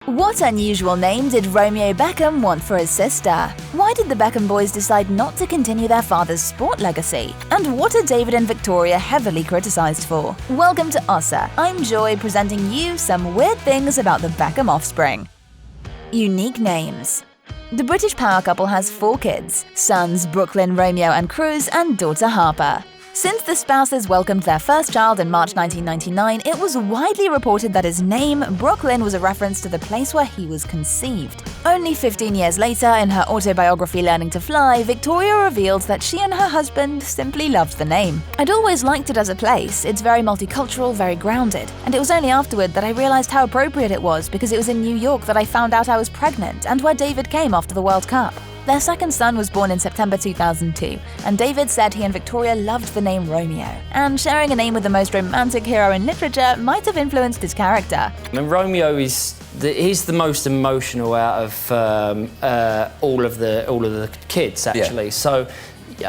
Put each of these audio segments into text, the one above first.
What unusual name did Romeo Beckham want for his sister? Why did the Beckham boys decide not to continue their father's sport legacy? And what are David and Victoria heavily criticized for? Welcome to OSSA. I'm Joy, presenting you some weird things about the Beckham offspring. Unique names. The British power couple has 4 kids: sons Brooklyn, Romeo and Cruz, and daughter Harper. Since the spouses welcomed their first child in March 1999, it was widely reported that his name, Brooklyn, was a reference to the place where he was conceived. Only 15 years later, in her autobiography Learning to Fly, Victoria revealed that she and her husband simply loved the name. "I'd always liked it as a place. It's very multicultural, very grounded. And it was only afterward that I realized how appropriate it was, because it was in New York that I found out I was pregnant and where David came after the World Cup." Their second son was born in September 2002, and David said he and Victoria loved the name Romeo, and sharing a name with the most romantic hero in literature might have influenced his character. And Romeo he's the most emotional out of all of the kids, actually. Yeah. So,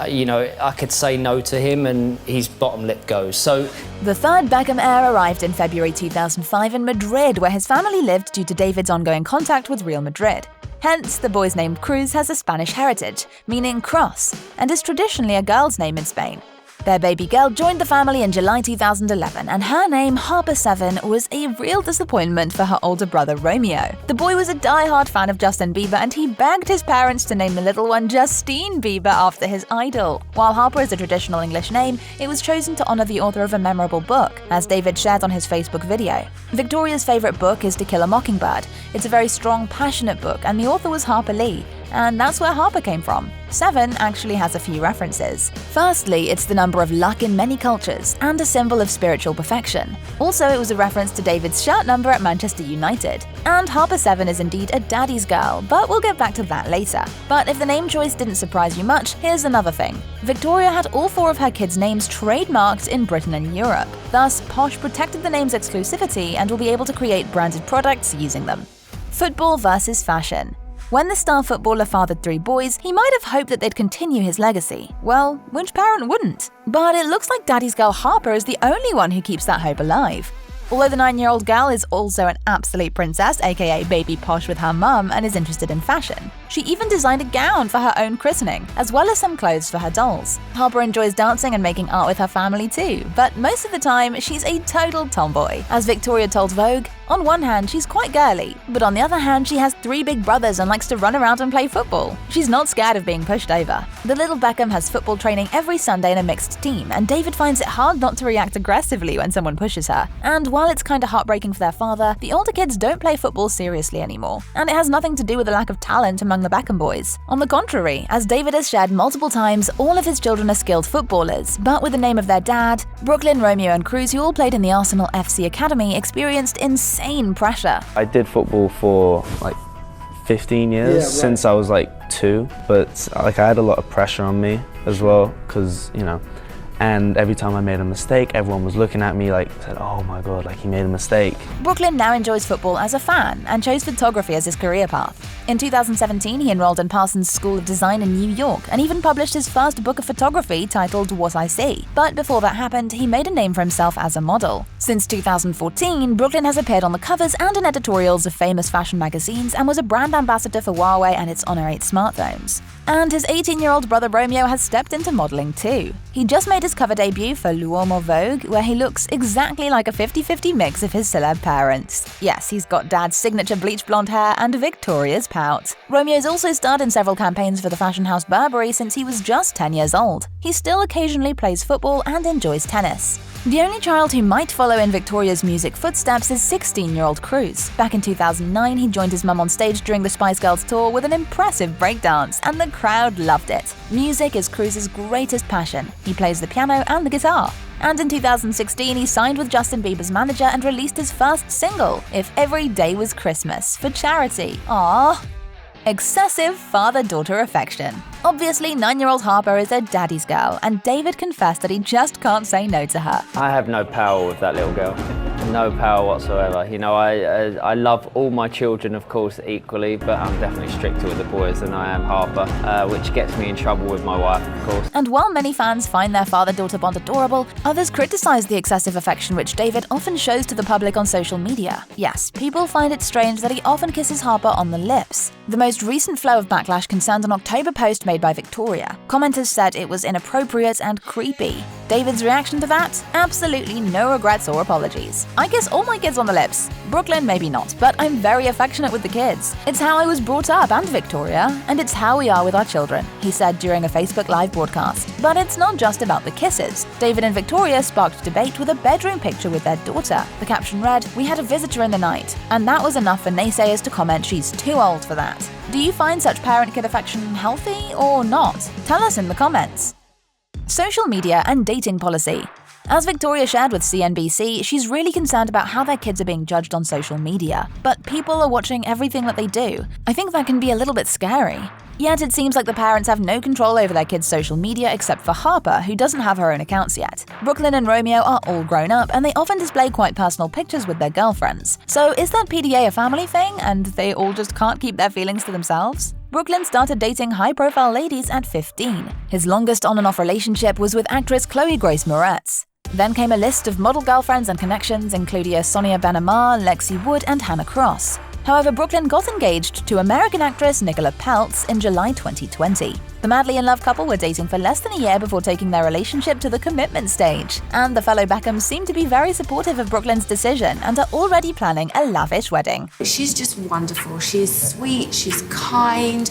you know, I could say no to him, and his bottom lip goes. So the third Beckham heir arrived in February 2005 in Madrid, where his family lived due to David's ongoing contact with Real Madrid. Hence, the boy's name Cruz has a Spanish heritage, meaning cross, and is traditionally a girl's name in Spain. Their baby girl joined the family in July 2011, and her name, Harper Seven, was a real disappointment for her older brother Romeo. The boy was a die-hard fan of Justin Bieber, and he begged his parents to name the little one Justine Bieber after his idol. While Harper is a traditional English name, it was chosen to honor the author of a memorable book, as David shared on his Facebook video. Victoria's favorite book is To Kill a Mockingbird. It's a very strong, passionate book, and the author was Harper Lee. And that's where Harper came from. 7 actually has a few references. Firstly, it's the number of luck in many cultures, and a symbol of spiritual perfection. Also, it was a reference to David's shirt number at Manchester United. And Harper 7 is indeed a daddy's girl, but we'll get back to that later. But if the name choice didn't surprise you much, here's another thing. Victoria had all 4 of her kids' names trademarked in Britain and Europe. Thus, Posh protected the name's exclusivity and will be able to create branded products using them. Football versus fashion. When the star footballer fathered 3 boys, he might have hoped that they'd continue his legacy. Well, which parent wouldn't? But it looks like daddy's girl Harper is the only one who keeps that hope alive. Although the 9-year-old girl is also an absolute princess, aka baby Posh with her mum, and is interested in fashion. She even designed a gown for her own christening, as well as some clothes for her dolls. Harper enjoys dancing and making art with her family too, but most of the time, she's a total tomboy. As Victoria told Vogue, on one hand, she's quite girly, but on the other hand, she has 3 big brothers and likes to run around and play football. She's not scared of being pushed over. The little Beckham has football training every Sunday in a mixed team, and David finds it hard not to react aggressively when someone pushes her. And while it's kinda heartbreaking for their father, the older kids don't play football seriously anymore. And it has nothing to do with a lack of talent among the Beckham boys. On the contrary, as David has shared multiple times, all of his children are skilled footballers, but with the name of their dad, Brooklyn, Romeo and Cruz, who all played in the Arsenal FC Academy, experienced insane pressure. I did football for like 15 years, since I was like 2, but like I had a lot of pressure on me as well, because, you know, and every time I made a mistake, everyone was looking at me like, said, "Oh my God, like he made a mistake." Brooklyn now enjoys football as a fan and chose photography as his career path. In 2017, he enrolled in Parsons School of Design in New York and even published his first book of photography titled What I See. But before that happened, he made a name for himself as a model. Since 2014, Brooklyn has appeared on the covers and in editorials of famous fashion magazines and was a brand ambassador for Huawei and its Honor 8 smartphones. And his 18-year-old brother Romeo has stepped into modeling too. He just made his cover debut for L'Uomo Vogue, where he looks exactly like a 50-50 mix of his celeb parents. Yes, he's got dad's signature bleach blonde hair and Victoria's pout. Romeo's also starred in several campaigns for the fashion house Burberry since he was just 10 years old. He still occasionally plays football and enjoys tennis. The only child who might follow in Victoria's music footsteps is 16-year-old Cruz. Back in 2009, he joined his mum on stage during the Spice Girls tour with an impressive breakdance, and the crowd loved it. Music is Cruz's greatest passion. He plays the piano and the guitar. And in 2016, he signed with Justin Bieber's manager and released his first single, If Every Day Was Christmas, for charity. Aww. Excessive father-daughter affection. Obviously, 9-year-old Harper is a daddy's girl, and David confessed that he just can't say no to her. I have no power with that little girl. no power whatsoever. You know, I love all my children, of course, equally, but I'm definitely stricter with the boys than I am Harper, which gets me in trouble with my wife, of course. And while many fans find their father-daughter bond adorable, others criticize the excessive affection which David often shows to the public on social media. Yes, people find it strange that he often kisses Harper on the lips. The most recent flow of backlash concerned an October post made by Victoria. Commenters said it was inappropriate and creepy. David's reaction to that? Absolutely no regrets or apologies. I kiss all my kids on the lips. Brooklyn, maybe not, but I'm very affectionate with the kids. It's how I was brought up, and Victoria, and it's how we are with our children, he said during a Facebook Live broadcast. But it's not just about the kisses. David and Victoria sparked debate with a bedroom picture with their daughter. The caption read, "We had a visitor in the night," and that was enough for naysayers to comment she's too old for that. Do you find such parent-kid affection healthy or not? Tell us in the comments. Social media and dating policy. As Victoria shared with CNBC, she's really concerned about how their kids are being judged on social media. But people are watching everything that they do. I think that can be a little bit scary. Yet it seems like the parents have no control over their kids' social media except for Harper, who doesn't have her own accounts yet. Brooklyn and Romeo are all grown up, and they often display quite personal pictures with their girlfriends. So is that PDA a family thing, and they all just can't keep their feelings to themselves? Brooklyn started dating high-profile ladies at 15. His longest on-and-off relationship was with actress Chloe Grace Moretz. Then came a list of model girlfriends and connections, including Sonia Benamar, Lexi Wood, and Hannah Cross. However, Brooklyn got engaged to American actress Nicola Peltz in July 2020. The madly in love couple were dating for less than a year before taking their relationship to the commitment stage. And the fellow Beckhams seem to be very supportive of Brooklyn's decision and are already planning a lavish wedding. She's just wonderful. She's sweet, she's kind,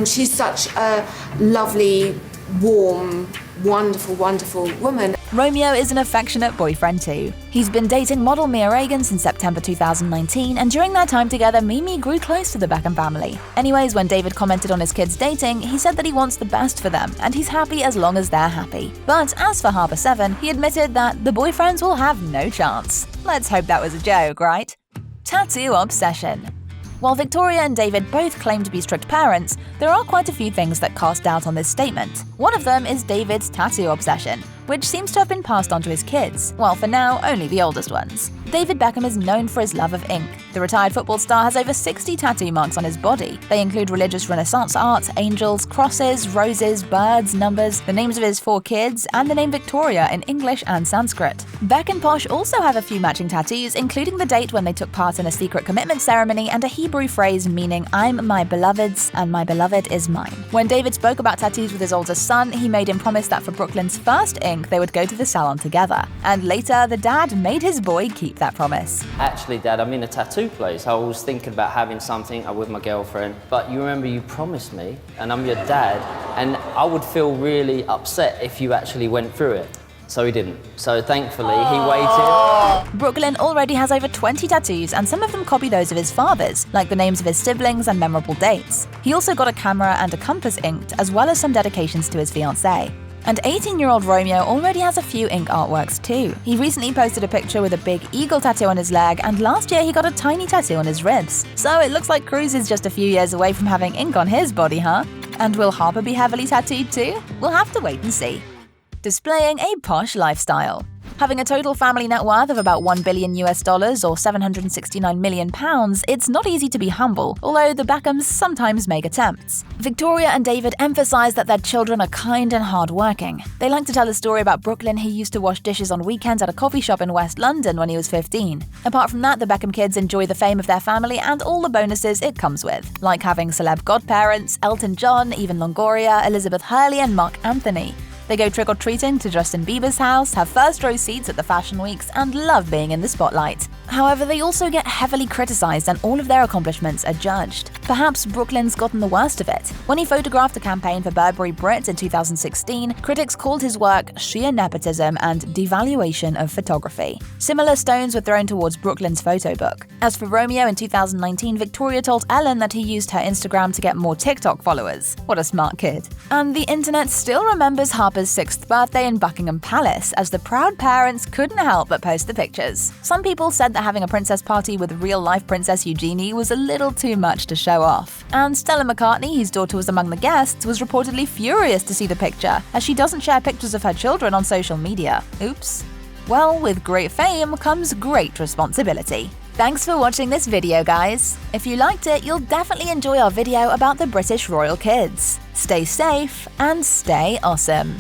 she's such a lovely, warm, wonderful, wonderful woman. Romeo is an affectionate boyfriend too. He's been dating model Mia Reagan since September 2019, and during their time together, Mimi grew close to the Beckham family. Anyways, when David commented on his kids dating, he said that he wants the best for them, and he's happy as long as they're happy. But as for Harper Seven, he admitted that the boyfriends will have no chance. Let's hope that was a joke, right? Tattoo obsession. While Victoria and David both claim to be strict parents, there are quite a few things that cast doubt on this statement. One of them is David's tattoo obsession, which seems to have been passed on to his kids, while for now, only the oldest ones. David Beckham is known for his love of ink. The retired football star has over 60 tattoo marks on his body. They include religious Renaissance art, angels, crosses, roses, birds, numbers, the names of his 4 kids, and the name Victoria in English and Sanskrit. Beck and Posh also have a few matching tattoos, including the date when they took part in a secret commitment ceremony and a Hebrew phrase meaning "I'm my beloved's and my beloved is mine." When David spoke about tattoos with his oldest son, he made him promise that for Brooklyn's first ink, they would go to the salon together. And later, the dad made his boy keep that promise. Actually, Dad, I'm in a tattoo place. I was thinking about having something with my girlfriend, but you remember you promised me, and I'm your dad, and I would feel really upset if you actually went through it. So he didn't. So thankfully, he waited. Brooklyn already has over 20 tattoos, and some of them copy those of his father's, like the names of his siblings and memorable dates. He also got a camera and a compass inked, as well as some dedications to his fiancée. And 18-year-old Romeo already has a few ink artworks too. He recently posted a picture with a big eagle tattoo on his leg, and last year he got a tiny tattoo on his ribs. So it looks like Cruz is just a few years away from having ink on his body, huh? And will Harper be heavily tattooed too? We'll have to wait and see. Displaying a posh lifestyle. Having a total family net worth of about $1 billion or £769 million, it's not easy to be humble, although the Beckhams sometimes make attempts. Victoria and David emphasize that their children are kind and hardworking. They like to tell a story about Brooklyn, who used to wash dishes on weekends at a coffee shop in West London when he was 15. Apart from that, the Beckham kids enjoy the fame of their family and all the bonuses it comes with, like having celeb godparents, Elton John, Eva Longoria, Elizabeth Hurley, and Mark Anthony. They go trick-or-treating to Justin Bieber's house, have first-row seats at the fashion weeks, and love being in the spotlight. However, they also get heavily criticized, and all of their accomplishments are judged. Perhaps Brooklyn's gotten the worst of it. When he photographed a campaign for Burberry Brit in 2016, critics called his work sheer nepotism and devaluation of photography. Similar stones were thrown towards Brooklyn's photo book. As for Romeo, in 2019, Victoria told Ellen that he used her Instagram to get more TikTok followers. What a smart kid. And the internet still remembers Harper's 6th birthday in Buckingham Palace, as the proud parents couldn't help but post the pictures. Some people said that having a princess party with real-life Princess Eugenie was a little too much to show off. And Stella McCartney, whose daughter was among the guests, was reportedly furious to see the picture, as she doesn't share pictures of her children on social media. Oops. Well, with great fame comes great responsibility. Thanks for watching this video, guys. If you liked it, you'll definitely enjoy our video about the British royal kids. Stay safe and stay awesome.